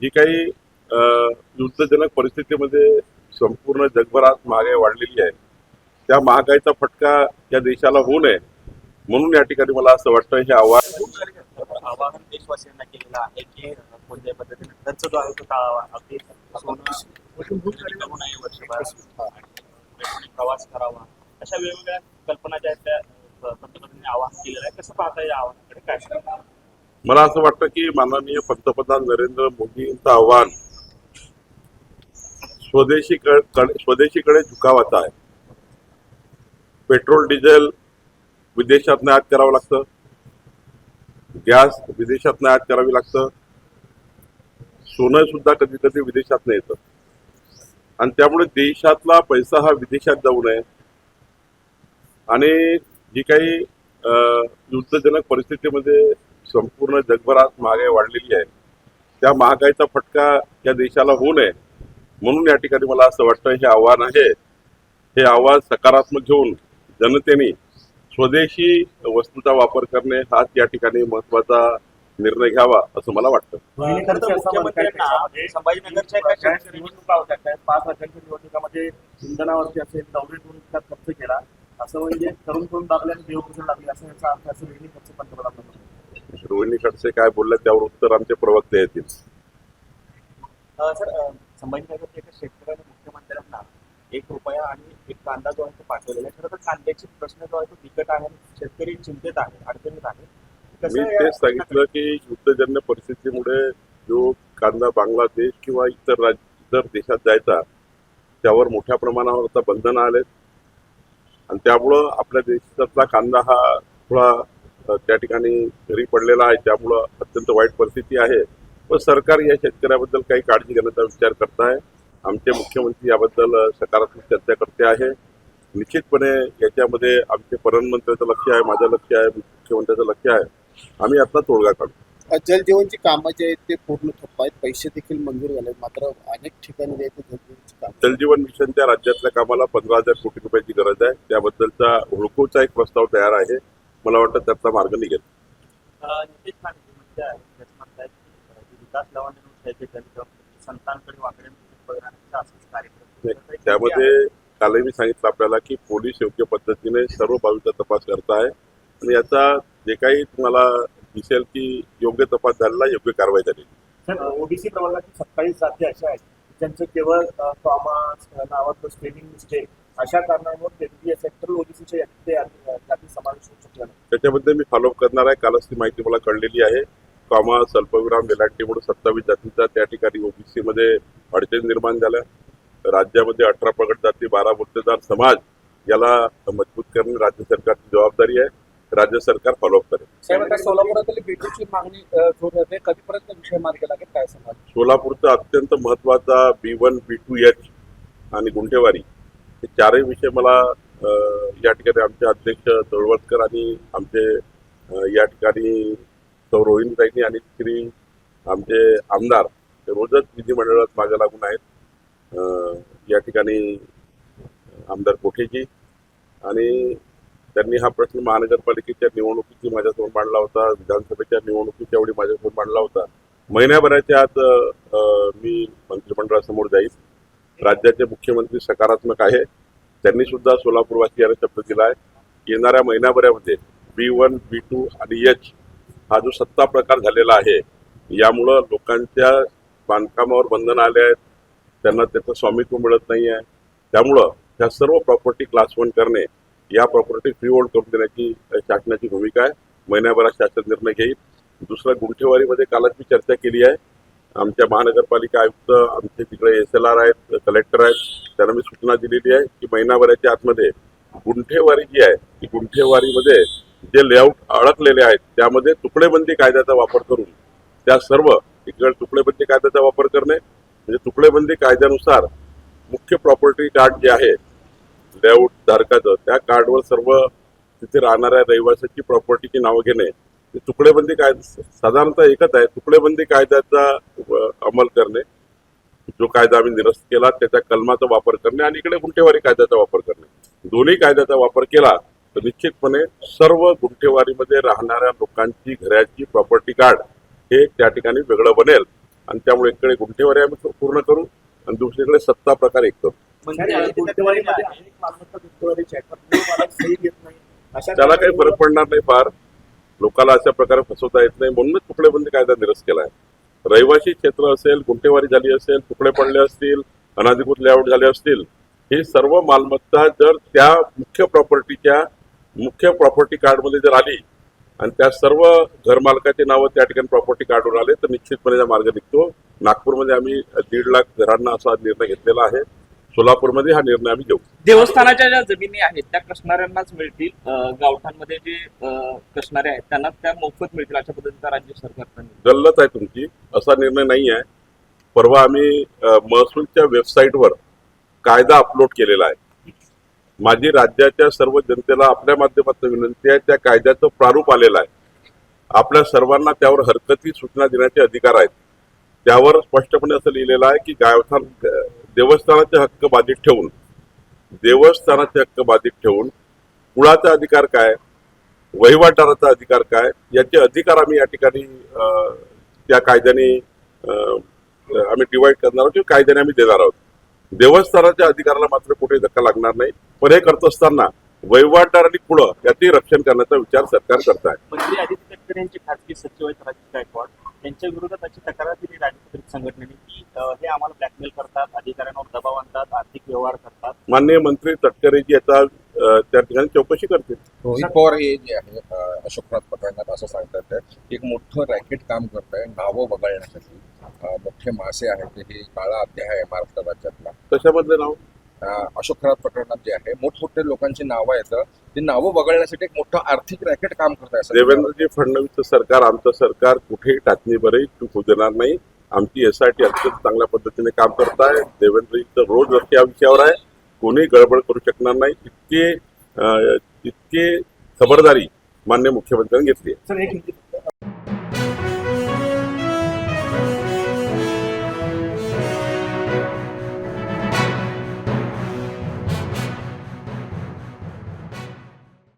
जी काही युद्धजनक परिस्थितीमध्ये संपूर्ण जगभरात महागाई वाढलेली आहे, त्या महागाईचा फटका या देशाला होऊ नये म्हणून या ठिकाणी मला असं वाटतं हे आव्हान आवाहन देशवासियांना केलेलं आहे की कोणत्याही पद्धतीने खर्च जो आहे तो टाळावा. अगदी सोनं करू नये वर्षभर आणि पुढे प्रवास करावा, अशा वेगवेगळ्या कल्पना ज्या आहेत त्या पंतप्रधानांनी आवाहन केलेलं आहे. कसं पाहता या आवाहनाकडे, काय सांगता? मला असं वाटतं की माननीय पंतप्रधान नरेंद्र मोदींचं आव्हान स्वदेशीकडे झुकावाचं आहे. पेट्रोल डिझेल विदेशात आयात करावं लागतं, गॅस विदेशात आयात करावी लागतं, सोनं सुद्धा कधी कधी विदेशात येतं आणि त्यामुळे देशातला पैसा हा विदेशात जाऊ नये आणि जी काही युद्धजनक परिस्थितीमध्ये संपूर्ण जगभरात महागाई वाढलेली आहे, त्या महागाईचा फटका या देशाला होऊ नये म्हणून या ठिकाणी मला असं वाटतं हे आव्हान आहे. हे आव्हान सकारात्मक घेऊन जनतेने स्वदेशी वस्तूचा वापर करणे हाच या ठिकाणी महत्वाचा निर्णय घ्यावा असं मला वाटतं. खरं तर मुख्यमंत्र्यांना संभाजीनगरच्या एका निवडणुका होत्या त्या 5 राज्यांच्या निवडणुकामध्ये इंधनावरती असेल 92 खर्च केला, असं म्हणजे तरुण लागले आणि देवपूजन लागले असं याचा अर्थ असं वेगळी खर्च पंतप्रधान रोहिणी खडसे काय बोलले त्यावर उत्तर आमचे प्रवक्ते येतील. सर, संभाजीनगरच्या एका शेतकऱ्याने मुख्यमंत्र्यांना ₹1 आणि एक कांदा जो आहे तो पाठवलेला आहे. खरं तर कांद्याची प्रश्न जो आहे तो बिकट आहे, शेतकरी चिंतेत आहे, अडचणीत आहे. मी तेच सांगितलं की युद्धजन्य परिस्थितीमुळे जो कांदा बांगलादेश किंवा इतर देशात जायचा त्यावर मोठ्या प्रमाणावर आता बंधनं आलेत आणि त्यामुळं आपल्या देशातला कांदा हा थोडा त्या ठिकाणी घरी पडलेला आहे, त्यामुळं अत्यंत वाईट परिस्थिती आहे. पण सरकार या शेतकऱ्याबद्दल काही काळजी घेण्याचा विचार करत आहे. आमचे मुख्यमंत्री याबद्दल सकारात्मक चर्चा करते आहे. निश्चितपणे याच्यामध्ये आमचे प्रधानमंत्र्यांचं लक्ष आहे, माझं लक्ष आहे, मुख्यमंत्र्यांचं लक्ष आहे. आम्ही आता तोडगा काढू. जलजीवनची कामं जे आहेत ते पूर्ण ठप्प आहेत, पैसे देखील मंजूर झाले, मात्र अनेक ठिकाणी जे आहेत जलजीवनची कामं. जलजीवन मिशनच्या राज्यातल्या कामाला 15,000 कोटी रुपयाची गरज आहे. त्याबद्दलचा हुडकोचा एक प्रस्ताव तयार आहे. मला वाटतं त्याचा मार्ग निघेल. नितेश राणे म्हणजे आहे त्याचं म्हणतात की विकास लावण्यानुसार संतांकडे वाकडे बघण्याचा असंच कार्यक्रम. त्यामध्ये कालही मी सांगितलं आपल्याला की पोलीस योग्य पद्धतीने सर्व बाबीचा तपास करत आहे आणि याचा जे काही तुम्हाला दिसेल की योग्य तपास झालेला, योग्य कारवाई झाली. सर, ओबीसी प्रवर्गाची 27 जाती अशा आहेत ज्यांचं केवळ कॉमर्स नावाचं स्पेलिंग मिस्टेक अशा कारणांवर केंद्रीय सेक्टरल ओबीसीच्या जाती समावेश होऊ शकला नाही. त्याच्याबद्दल मी फॉलोअप करणार आहे. कालच ती माहिती मला कळलेली आहे. कॉमर्स अल्पविराम वेलांटीमुळे 27 जातींचा त्या ठिकाणी ओबीसी मध्ये अडचणी निर्माण झाल्या. राज्यामध्ये 18 प्रगत जाती 12 मुर्तेदार समाज याला मजबूत करणे राज्य सरकारची जबाबदारी आहे. राज्य सरकार फॉलोअप करेल. साहेब, आता सोलापुरातील B2ची मागणी जोर धरते, कधीपर्यंत विषय मार्गी लागेल काय सांगाल? सोलापूरचा अत्यंत महत्वाचा B1, B2H आणि गुंठेवारी हे चारही विषय मला या ठिकाणी आमचे अध्यक्ष तळवटकर आणि आमचे या ठिकाणी सौ रोहिणीताईंनी आणि श्री आमचे आमदार रोजच विधिमंडळात मागे लागून आहेत. या ठिकाणी आमदार कोठेजी आणि त्यांनी हा प्रश्न महानगरपालिकेच्या निवडणुकीची माझ्यासमोर मांडला होता, विधानसभेच्या निवडणुकीच्या वेळी माझ्यासमोर मांडला होता. महिन्याभराच्या आत मी मंत्रिमंडळासमोर जाईल. राज्याचे मुख्यमंत्री सकारात्मक आहे. त्यांनी सुद्धा सोलापूरवासियांना शब्द दिला आहे. येणाऱ्या महिन्याभरामध्ये B1, B2 आणि H हा जो सत्ता प्रकार झालेला आहे यामुळं लोकांच्या बांधकामावर बंधन आले आहेत, त्यांना त्याचं स्वामित्व मिळत नाही आहे. त्यामुळं ह्या सर्व प्रॉपर्टी क्लास 1 करणे, या प्रॉपर्टी फ्री होल्ड करून देण्याची शासनाची भूमिका आहे. महिन्याभरात शासन निर्णय घेईल. दुसरा गुंठेवारीमध्ये कालच मी चर्चा केली आहे. आमच्या महानगरपालिका आयुक्त आमचे तिकडे SLR आहेत, कलेक्टर आहेत, त्यांना मी सूचना दिलेली आहे की महिनाभराच्या आतमध्ये गुंठेवारी जी आहे ती गुंठेवारीमध्ये जे लेआउट अडकलेले आहेत त्यामध्ये तुकडेबंदी कायद्याचा वापर करून त्या सर्व इकडे तुकडेबंदी कायद्याचा वापर करणे, म्हणजे तुकडेबंदी कायद्यानुसार मुख्य प्रॉपर्टी कार्ड जे आहे लेआउट धारकाचं त्या कार्डवर सर्व तिथे राहणाऱ्या रहिवाशाची प्रॉपर्टीची नावं घेणे. तुकडेबंदी कायदा साधारणतः एकच आहे, तुकडेबंदी कायद्याचा अंमल करणे, जो कायदा आम्ही निरस्त केला त्याच्या कलमाचा वापर करणे आणि इकडे गुंठेवारी कायद्याचा वापर करणे. दोन्ही कायद्याचा वापर केला तर निश्चितपणे सर्व गुंठेवारीमध्ये राहणाऱ्या लोकांची घराची प्रॉपर्टी कार्ड हे त्या ठिकाणी वेगळं बनेल आणि त्यामुळे एकीकडे गुंठेवारी आम्ही पूर्ण करू आणि दुसरीकडे सत्ता प्रकार एक करू. म्हणजे आणि गुंठेवारीमध्ये अनेक मालमत्ता गुंठेवारीच्या आहेत, पण तुम्ही मला सही घेत नाही अशा त्याला काही फरक पडणार नाही फार. लोकांना अशा प्रकारे फसवता येत नाही म्हणूनच तुकडेबंदी कायदा निरस्त केला आहे. रहिवासी क्षेत्र असेल, गुंठेवारी झाली असेल, तुकडे पडले असतील, अनधिकृत लेआउट झाले असतील, ही सर्व मालमत्ता जर त्या मुख्य प्रॉपर्टी कार्डमध्ये जर आली आणि त्या सर्व घरमालकाची नावं त्या ठिकाणी प्रॉपर्टी कार्डवर आले तर निश्चितपणे हा मार्ग निघतो. नागपूरमध्ये आम्ही 1.5 लाख घरांना असा निर्णय घेतलेला आहे. सोलापूरमध्ये हा निर्णय आम्ही घेऊ. देवस्थानाच्या ज्या जमिनी आहेत त्या कसणाऱ्यांनाच मिळतील, गावठांमध्ये जे कसणारे आहेत त्यांना त्या मोफत मिळतील अशा पद्धतीचा राज्य सरकारचा निर्णय. गल्लत आहे तुमची, असा निर्णय नाही आहे. परवा आम्ही महसूलच्या वेबसाईटवर कायदा अपलोड केलेला आहे. माझी राज्याच्या सर्व जनतेला आपल्या माध्यमातून विनंती आहे, त्या कायद्याचं प्रारूप आलेलं आहे. आपल्या सर्वांना त्यावर हरकती सूचना देण्याचे अधिकार आहेत. त्यावर स्पष्टपणे असं लिहिलेलं आहे की गावठाण देवस्थानाचे हक्क बाधित ठेवून कुळाचा अधिकार काय, वहिवाटदाराचा अधिकार काय, याचे अधिकार आम्ही या ठिकाणी त्या कायद्याने आम्ही डिवाइड करणार आहोत, कायद्याने आम्ही देणार आहोत. देवस्थानाच्या अधिकाराला मात्र कुठे धक्का लागणार नाही. पण हे करत असताना वहिवाटदार आणि कुळं याचे रक्षण करण्याचा विचार सरकार करत आहे. मंत्री आदित्य तटकरे यांचे खासगी सचिव आहेत राजेश गायकवाड, त्यांच्या विरोधात अशी तक्रार दिली राजपत्रित संघटनेने की हे आम्हाला ब्लॅकमेल करतात, अधिकाऱ्यांवर दबाव आणतात, आर्थिक व्यवहार करतात. माननीय मंत्री तटकरेजी याचा त्या ठिकाणी चौकशी करतील. रोहित पवार हे जे आहे अशोकनाथ प्रकरणात असं सांगतात की एक मोठं रॅकेट काम करत आहे नावं वगळण्यासाठी. मोठे मासे आहेत हे काळा अध्याय आहे महाराष्ट्र राज्यातला. कशाबद्दल नाव? अशोकनाथ प्रकरणात जे आहे मोठमोठे लोकांची नावं आहेत, ती नावं वगळण्यासाठी एक मोठं आर्थिक रॅकेट काम करत आहे. देवेंद्रजी फडणवीसचं सरकार, आमचं सरकार कुठेही टाचणीभरही चूक होऊ देणार नाही. आमची SIT अत्यंत चांगल्या पद्धतीने काम करत आहे. देवेंद्रजीचं रोज लक्ष या विषयावर आहे. कोणी गडबड करू शकणार नाही. इतके खबरदारी माननीय मुख्यमंत्र्यांनी घेतली आहे. सर एक